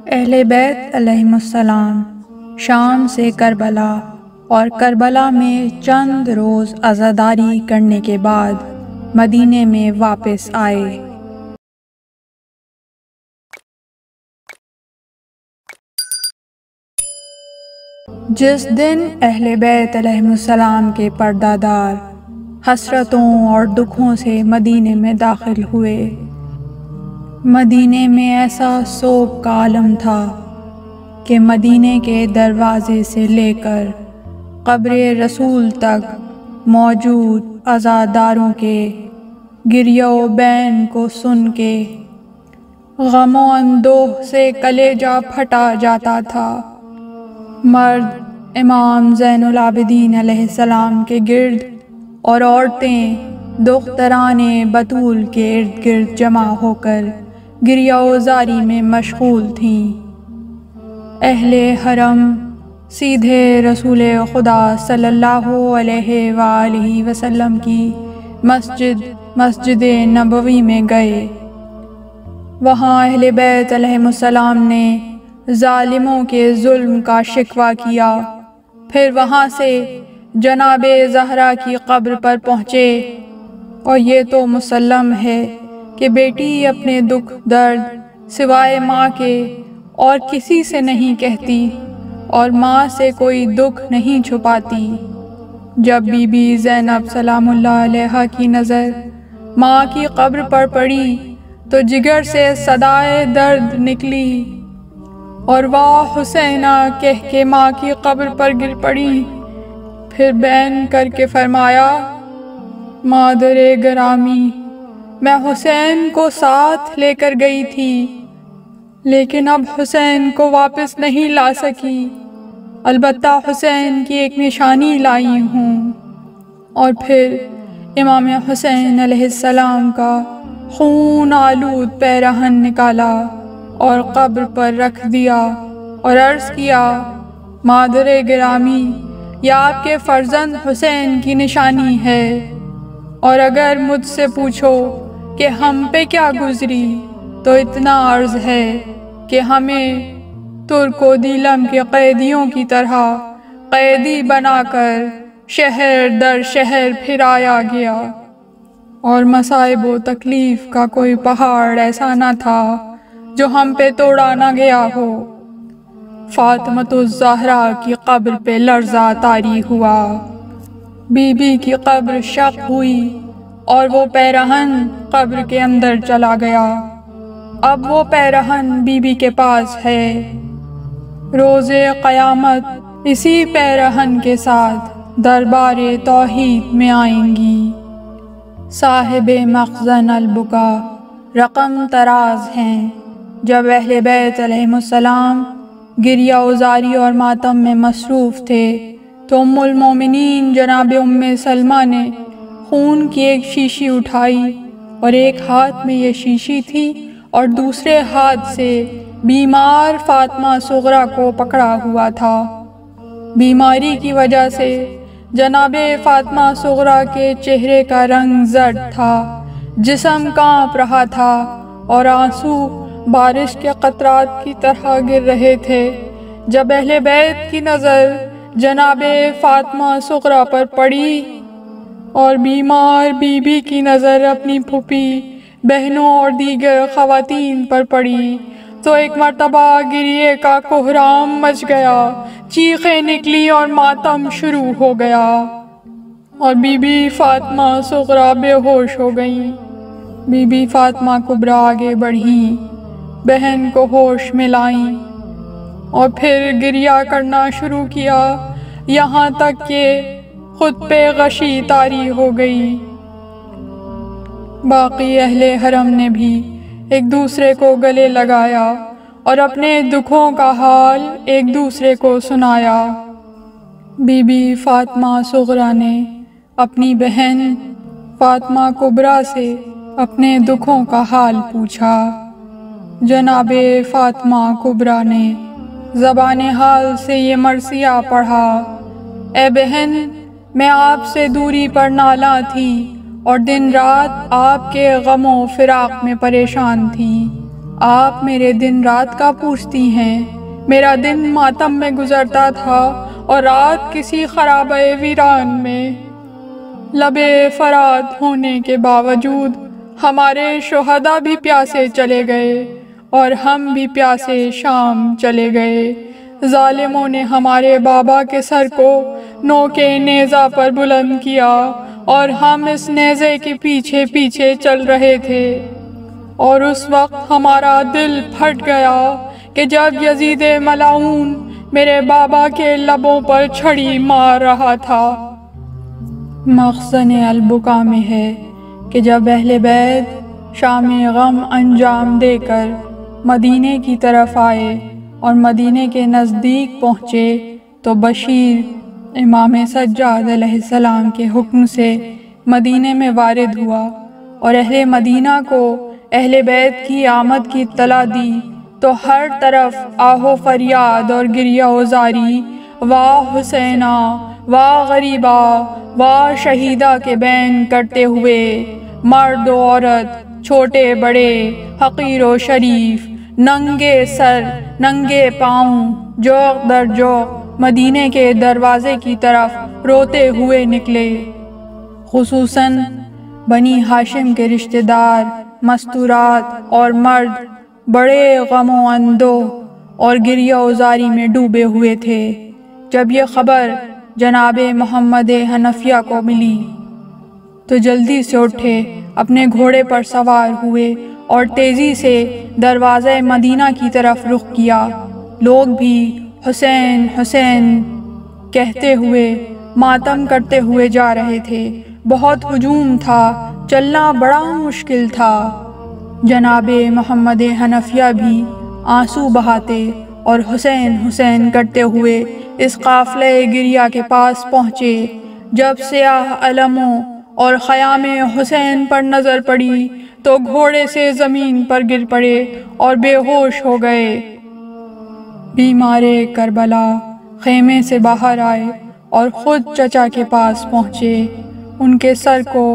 اہل بیت علیہم السلام شام سے کربلا اور کربلا میں چند روز عزاداری کرنے کے بعد مدینے میں واپس آئے۔ جس دن اہل بیت علیہم السلام کے پردہ دار حسرتوں اور دکھوں سے مدینے میں داخل ہوئے، مدینے میں ایسا سوگ کا عالم تھا کہ مدینے کے دروازے سے لے کر قبر رسول تک موجود عزاداروں کے گریہ و بین کو سن کے غم و اندوہ سے کلیجہ پھٹا جاتا تھا۔ مرد امام زین العابدین علیہ السلام کے گرد اور عورتیں دختران بطول کے ارد گرد جمع ہو کر گریہ و زاری میں مشغول تھیں۔ اہل حرم سیدھے رسول خدا صلی اللہ علیہ وآلہ وسلم کی مسجد نبوی میں گئے۔ وہاں اہل بیت علیہم السلام نے ظالموں کے ظلم کا شکوہ کیا، پھر وہاں سے جناب زہرا کی قبر پر پہنچے، اور یہ تو مسلم ہے کہ بیٹی اپنے دکھ درد سوائے ماں کے اور کسی سے نہیں کہتی، اور ماں سے کوئی دکھ نہیں چھپاتی۔ جب بی بی زینب سلام اللہ علیہا کی نظر ماں کی قبر پر پڑی تو جگر سے صدائے درد نکلی، اور واہ حسینہ کہہ کے ماں کی قبر پر گر پڑی۔ پھر بین کر کے فرمایا، مادر گرامی، میں حسین کو ساتھ لے کر گئی تھی، لیکن اب حسین کو واپس نہیں لا سکی، البتہ حسین کی ایک نشانی لائی ہوں۔ اور پھر امام حسین علیہ السلام کا خون آلود پیرہن نکالا اور قبر پر رکھ دیا اور عرض کیا، مادر گرامی، یہ آپ کے فرزند حسین کی نشانی ہے، اور اگر مجھ سے پوچھو کہ ہم پہ کیا گزری تو اتنا عرض ہے کہ ہمیں ترک و دیلم کے قیدیوں کی طرح قیدی بنا کر شہر در شہر پھرایا گیا، اور مصائب و تکلیف کا کوئی پہاڑ ایسا نہ تھا جو ہم پہ توڑا نہ گیا ہو۔ فاطمۃ الزہرا کی قبر پہ لرزہ طاری ہوا، بی بی کی قبر شق ہوئی اور وہ پیرہن قبر کے اندر چلا گیا۔ اب وہ پیرہن بی بی کے پاس ہے، روز قیامت اسی پیرہن کے ساتھ دربار توحید میں آئیں گی۔ صاحب مخزن البکا رقم طراز ہیں۔ جب اہل بیت علیہم السلام گریہ وزاری اور ماتم میں مصروف تھے تو ام المومنین جناب ام سلمہ نے خون کی ایک شیشی اٹھائی، اور ایک ہاتھ میں یہ شیشی تھی اور دوسرے ہاتھ سے بیمار فاطمہ صغریٰ کو پکڑا ہوا تھا۔ بیماری کی وجہ سے جناب فاطمہ صغریٰ کے چہرے کا رنگ زرد تھا، جسم کانپ رہا تھا، اور آنسو بارش کے قطرات کی طرح گر رہے تھے۔ جب اہل بیت کی نظر جناب فاطمہ صغریٰ پر پڑی اور بیمار بی بی کی نظر اپنی پھوپھی، بہنوں اور دیگر خواتین پر پڑی تو ایک مرتبہ گریے کا کہرام مچ گیا، چیخیں نکلی اور ماتم شروع ہو گیا، اور بی بی فاطمہ صغریٰ بے ہوش ہو گئیں۔ بی بی فاطمہ کبریٰ آگے بڑھیں، بہن کو ہوش میں لائیں، اور پھر گریہ کرنا شروع کیا، یہاں تک کہ خود پہ غشی طاری ہو گئی۔ باقی اہل حرم نے بھی ایک دوسرے کو گلے لگایا اور اپنے دکھوں کا حال ایک دوسرے کو سنایا۔ بی بی فاطمہ صغریٰ نے اپنی بہن فاطمہ کبریٰ سے اپنے دکھوں کا حال پوچھا۔ جناب فاطمہ کبریٰ نے زبان حال سے یہ مرثیہ پڑھا، اے بہن، میں آپ سے دوری پر نالاں تھی اور دن رات آپ کے غم و فراق میں پریشان تھی۔ آپ میرے دن رات کا پوچھتی ہیں۔ میرا دن ماتم میں گزرتا تھا اور رات کسی خرابہ ویران میں۔ لبے فرات ہونے کے باوجود ہمارے شہداء بھی پیاسے چلے گئے اور ہم بھی پیاسے شام چلے گئے۔ ظالموں نے ہمارے بابا کے سر کو نوکے نیزہ پر بلند کیا اور ہم اس نیزے کے پیچھے پیچھے چل رہے تھے، اور اس وقت ہمارا دل پھٹ گیا کہ جب یزید ملعون میرے بابا کے لبوں پر چھڑی مار رہا تھا۔ مخزن البکا میں ہے کہ جب اہل بیت شام غم انجام دے کر مدینے کی طرف آئے اور مدینے کے نزدیک پہنچے تو بشیر امام سجاد علیہ السلام کے حکم سے مدینے میں وارد ہوا اور اہل مدینہ کو اہل بیت کی آمد کی اطلاع دی تو ہر طرف آہو فریاد اور گریہ وزاری، واہ حسینہ، واہ غریبہ، واہ شہیدہ کے بین کرتے ہوئے مرد و عورت، چھوٹے بڑے، حقیر و شریف، ننگے سر ننگے پاؤں، جوق در جوق مدینے کے دروازے کی طرف روتے ہوئے نکلے۔ خصوصاً بنی ہاشم کے رشتہ دار، مستورات اور مرد بڑے غم و اندوہ اور گریہ وزاری میں ڈوبے ہوئے تھے۔ جب یہ خبر جناب محمد حنفیہ کو ملی تو جلدی سے اٹھے، اپنے گھوڑے پر سوار ہوئے اور تیزی سے دروازہ مدینہ کی طرف رخ کیا۔ لوگ بھی حسین حسین کہتے ہوئے ماتم کرتے ہوئے جا رہے تھے۔ بہت ہجوم تھا، چلنا بڑا مشکل تھا۔ جناب محمد حنفیہ بھی آنسو بہاتے اور حسین حسین کرتے ہوئے اس قافلہ گریہ کے پاس پہنچے۔ جب سیاہ علموں اور خیام حسین پر نظر پڑی تو گھوڑے سے زمین پر گر پڑے اور بے ہوش ہو گئے۔ بیمار کربلا خیمے سے باہر آئے اور خود چچا کے پاس پہنچے۔ ان کے سر کو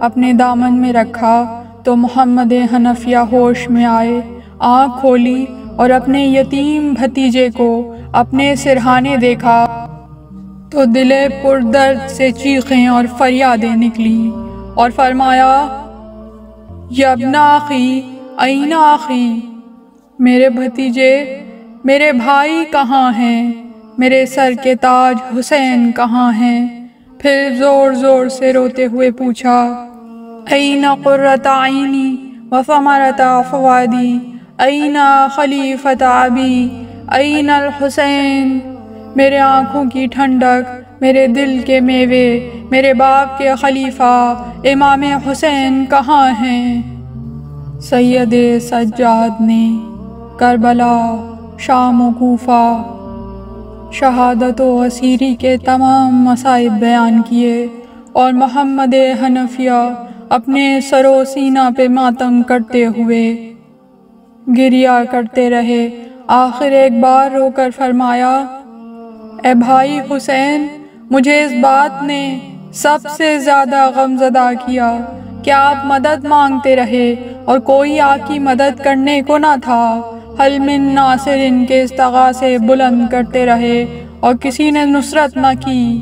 اپنے دامن میں رکھا تو محمد حنفیہ ہوش میں آئے، آنکھ کھولی اور اپنے یتیم بھتیجے کو اپنے سرہانے دیکھا تو دل پر درد سے چیخیں اور فریادیں نکلیں اور فرمایا، یا ابن اخی این اخی، میرے بھتیجے، میرے بھائی کہاں ہیں؟ میرے سر کے تاج حسین کہاں ہیں؟ پھر زور زور سے روتے ہوئے پوچھا، این قرۃ عینی و ثمرۃ فؤادی، این خلیفۃ ابی، این الحسین، میرے آنکھوں کی ٹھنڈک، میرے دل کے میوے، میرے باپ کے خلیفہ امام حسین کہاں ہیں؟ سید سجاد نے کربلا، شام و کوفہ، شہادت و اسیری کے تمام مصائب بیان کیے اور محمد حنفیہ اپنے سر و سینہ پہ ماتم کرتے ہوئے گریہ کرتے رہے۔ آخر ایک بار رو کر فرمایا، اے بھائی حسین، مجھے اس بات نے سب سے زیادہ غمزدہ کیا کہ آپ مدد مانگتے رہے اور کوئی آپ کی مدد کرنے کو نہ تھا۔ حل من ناصر کے استغاثے بلند کرتے رہے اور کسی نے نصرت نہ کی۔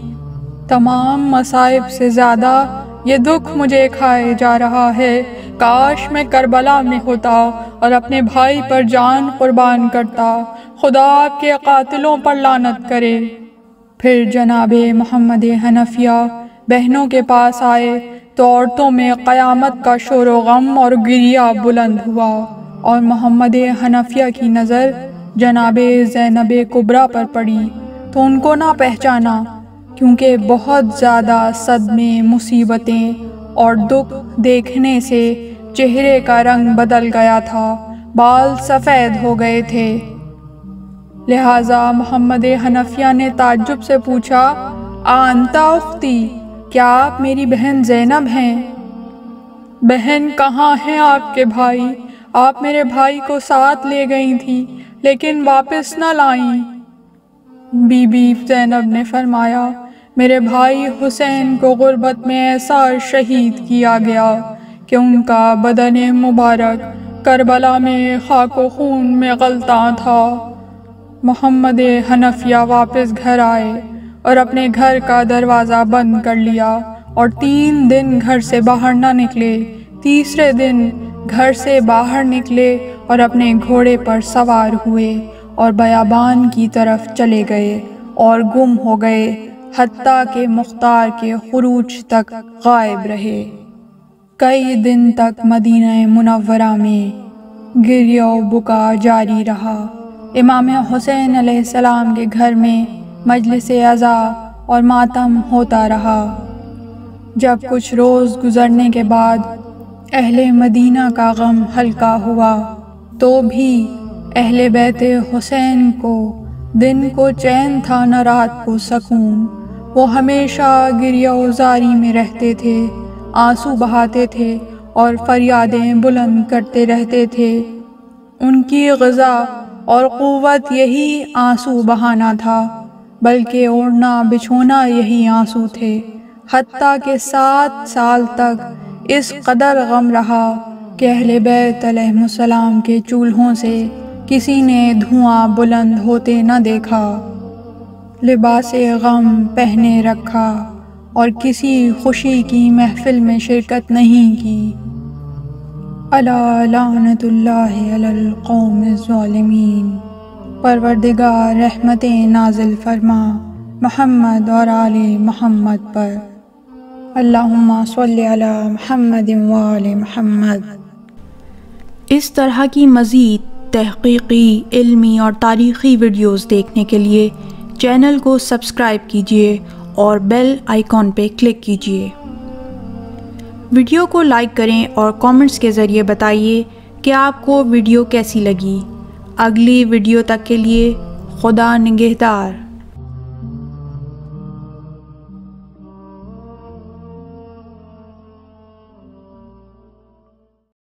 تمام مصائب سے زیادہ یہ دکھ مجھے کھائے جا رہا ہے۔ کاش میں کربلا میں ہوتا اور اپنے بھائی پر جان قربان کرتا۔ خدا آپ کے قاتلوں پر لعنت کرے۔ پھر جناب محمد حنفیہ بہنوں کے پاس آئے تو عورتوں میں قیامت کا شور و غم اور گریہ بلند ہوا، اور محمد حنفیہ کی نظر جناب زینب کبریٰ پر پڑی تو ان کو نہ پہچانا، کیونکہ بہت زیادہ صدمے، مصیبتیں اور دکھ دیکھنے سے چہرے کا رنگ بدل گیا تھا، بال سفید ہو گئے تھے۔ لہٰذا محمد حنفیہ نے تعجب سے پوچھا، انت اختی، کیا آپ میری بہن زینب ہیں؟ بہن کہاں ہیں آپ کے بھائی؟ آپ میرے بھائی کو ساتھ لے گئی تھیں لیکن واپس نہ لائیں۔ بی بی زینب نے فرمایا، میرے بھائی حسین کو غربت میں ایسا شہید کیا گیا کہ ان کا بدن مبارک کربلا میں خاک و خون میں غلطاں تھا۔ محمد حنفیہ واپس گھر آئے اور اپنے گھر کا دروازہ بند کر لیا اور 3 دن گھر سے باہر نہ نکلے۔ تیسرے دن گھر سے باہر نکلے اور اپنے گھوڑے پر سوار ہوئے اور بیابان کی طرف چلے گئے اور گم ہو گئے حتیٰ کہ مختار کے خروج تک غائب رہے۔ کئی دن تک مدینہ منورہ میں گریہ و بکا جاری رہا۔ امام حسین علیہ السلام کے گھر میں مجلس عزا اور ماتم ہوتا رہا۔ جب کچھ روز گزرنے کے بعد اہل مدینہ کا غم ہلکا ہوا تو بھی اہل بیت حسین کو دن کو چین تھا نہ رات کو سکون۔ وہ ہمیشہ گریہ و زاری میں رہتے تھے، آنسو بہاتے تھے اور فریادیں بلند کرتے رہتے تھے۔ ان کی غذا اور قوت یہی آنسو بہانا تھا، بلکہ اوڑھنا بچھونا یہی آنسو تھے، حتیٰ کہ 7 سال تک اس قدر غم رہا کہ اہل بیت علیہ السلام کے چولہوں سے کسی نے دھواں بلند ہوتے نہ دیکھا، لباس غم پہنے رکھا اور کسی خوشی کی محفل میں شرکت نہیں کی۔ الا لعنت اللہ علی القوم الظالمین۔ پروردگار رحمتیں نازل فرما محمد اور آل محمد پر۔ اللہم صلی علی محمد و آل محمد۔ اس طرح کی مزید تحقیقی، علمی اور تاریخی ویڈیوز دیکھنے کے لیے چینل کو سبسکرائب کیجیے اور بیل آئیکن پہ کلک کیجیے۔ ویڈیو کو لائک کریں اور کامنٹس کے ذریعے بتائیے کہ آپ کو ویڈیو کیسی لگی۔ اگلی ویڈیو تک کے لیے خدا نگہدار۔